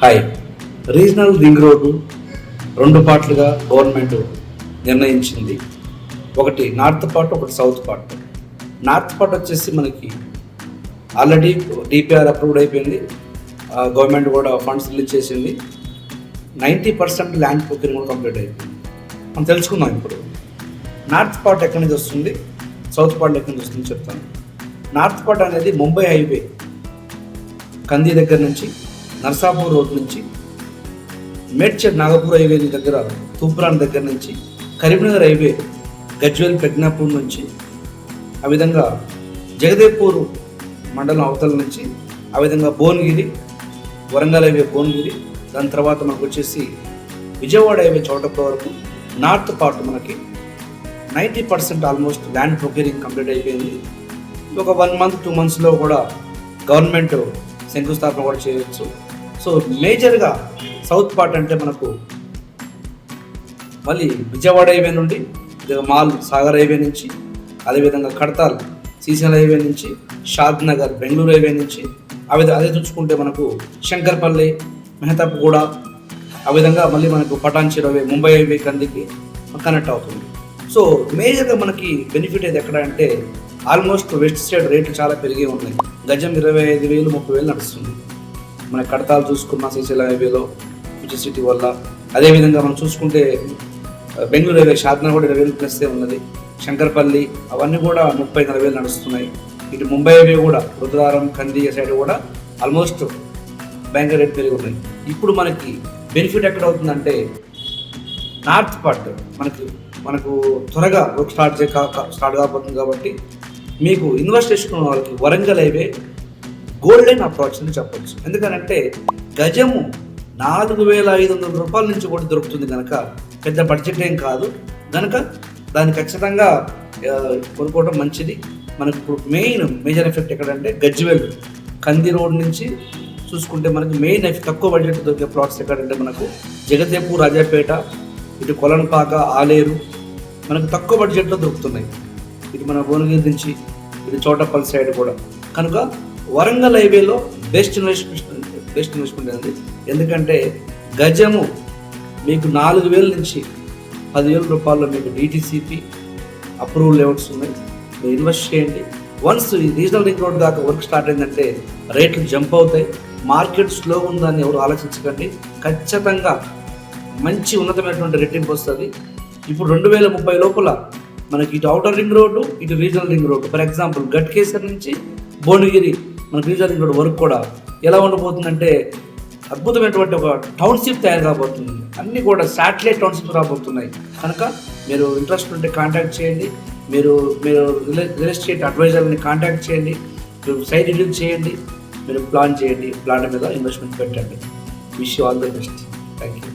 Hi. Regional ring road 2 పార్ట్లుగా government నిర్ణయించింది. ఒకటి నార్త్ పార్ట్, ఒకటి సౌత్ పార్ట్. నార్త్ పార్ట్ వచ్చేసి మనకి ఆల్రెడీ డిపిఆర్ అప్రూవ్డ్ అయిపోయింది. గవర్నమెంట్ కూడా ఫండ్స్ రిలీజ్ చేసింది. 90% ల్యాండ్ ప్రొక్యూరింగ్ కూడా కంప్లీట్ అయిపోయింది. మనం తెలుసుకుందాం ఇప్పుడు. నార్త్ పార్ట్ ఎక్కడి నుంచి వస్తుంది, సౌత్ పార్ట్ ఎక్కడి నుంచి వస్తుంది చెప్తాను. నార్త్ పార్ట్ అనేది ముంబై హైవే కంది దగ్గర నుంచి, నర్సాపూర్ రోడ్ నుంచి, మేడ్చల్ నాగపూర్ హైవే దగ్గర తూప్రాన్ దగ్గర నుంచి, కరీంనగర్ హైవే గజ్వేల్ పెగ్నాపూర్ నుంచి, ఆ విధంగా జగదేపూర్ మండలం అవతల నుంచి, ఆ విధంగా భువనగిరి, వరంగల్ హైవే భువనగిరి, దాని తర్వాత మనకు వచ్చేసి విజయవాడ హైవే చౌటప్ప వరకు నార్త్ పార్ట్ మనకి 90% ఆల్మోస్ట్ ల్యాండ్ ప్రొక్యూరింగ్ కంప్లీట్ అయిపోయింది. ఒక 1 month 2 monthsలో కూడా గవర్నమెంట్ శంకుస్థాపన కూడా చేయవచ్చు. సో మేజర్గా సౌత్ పార్ట్ అంటే మనకు మళ్ళీ విజయవాడ హైవే నుండి, మాల్ సాగర్ హైవే నుంచి, అదేవిధంగా కడతాల్ శ్రీశైలం హైవే నుంచి, షాద్ నగర్ బెంగళూరు హైవే నుంచి, అదే చూసుకుంటే మనకు శంకర్పల్లి, మెహతాబ్గూడ, ఆ విధంగా మళ్ళీ మనకు పటాన్చెరు హైవే ముంబై హైవే కందికి కనెక్ట్ అవుతుంది. సో మేజర్గా మనకి బెనిఫిట్ ఏది ఎక్కడ అంటే ఆల్మోస్ట్ వెస్ట్ సైడ్ రేట్లు చాలా పెరిగి ఉన్నాయి. గజం 25,000 30,000 నడుస్తుంది. మన కడతాలు చూసుకున్న శ్రీశైలం హైవేలో ఫ్యూచర్ సిటీ వల్ల. అదేవిధంగా మనం చూసుకుంటే బెంగళూరు హైవే షాద్నగర్ కూడా 20,000+ ఉన్నది. శంకర్పల్లి అవన్నీ కూడా 30,000-40,000 నడుస్తున్నాయి. ఇటు ముంబై హైవే కూడా రుద్రారం కంది సైడ్ కూడా ఆల్మోస్ట్ భయంకర రేట్ పెరిగి ఉన్నాయి. ఇప్పుడు మనకి బెనిఫిట్ ఎక్కడ అవుతుందంటే నార్త్ పార్ట్ మనకు త్వరగా వర్క్ స్టార్ట్ కాబోతుంది. కాబట్టి మీకు ఇన్వెస్ట్ చేసుకున్న వాళ్ళకి వరంగల్ హైవే గోల్డెన్ అప్రోచ్ అని చెప్పచ్చు. ఎందుకంటే గజము 4,500 రూపాయల నుంచి కూడా దొరుకుతుంది కనుక పెద్ద బడ్జెట్ ఏం కాదు కనుక దాన్ని ఖచ్చితంగా కొనుక్కోవడం మంచిది. మనకు ఇప్పుడు మేజర్ ఎఫెక్ట్ ఎక్కడంటే గజ్వేల్ కంది రోడ్ నుంచి చూసుకుంటే మనకి తక్కువ బడ్జెట్ దొరికే ప్లాట్స్ ఎక్కడంటే మనకు జగదేపూర్, రాజాపేట, ఇటు కొలన్పాక, ఆలేరు మనకు తక్కువ బడ్జెట్లో దొరుకుతున్నాయి. ఇటు మన భువనగిరి నుంచి ఇటు చోటపల్లి సైడ్ కూడా. కనుక వరంగల్ హైవేలో బెస్ట్ ఇన్వెస్ట్మెంట్ ఉంది. ఎందుకంటే గజము మీకు 4,000 నుంచి 10,000 రూపాయల్లో మీకు డిటిసిపి అప్రూవల్ లేఅవుట్స్ ఉన్నాయి. మీరు ఇన్వెస్ట్ చేయండి. వన్స్ ఈ రీజనల్ రింగ్ రోడ్ దాకా వర్క్ స్టార్ట్ అయిందంటే రేట్లు జంప్ అవుతాయి. మార్కెట్ స్లో ఉందని ఎవరు ఆలోచించకండి. ఖచ్చితంగా మంచి ఉన్నతమైనటువంటి రెట్టింపు వస్తుంది. ఇప్పుడు 2030 లోపల మనకి ఇటు అవుటర్ రింగ్ రోడ్డు, ఇటు regional ring road, for example Ghatkesar నుంచి భువనగిరి మనకి రీజనల్ రింగ్ రోడ్ వరకు కూడా ఎలా ఉండబోతుందంటే అద్భుతమైనటువంటి ఒక టౌన్షిప్ తయారు కాబోతుంది. అన్నీ కూడా శాటిలైట్ టౌన్షిప్ రాబోతున్నాయి. కనుక మీరు ఇంట్రెస్ట్ ఉంటే కాంటాక్ట్ చేయండి. మీరు రియల్ ఎస్టేట్ అడ్వైజర్ని కాంటాక్ట్ చేయండి. మీరు సైట్ రివ్యూ చేయండి. మీరు ప్లాన్ చేయండి. ప్లాన్ మీద ఇన్వెస్ట్మెంట్ పెట్టండి. Wish you all the best. Thank you.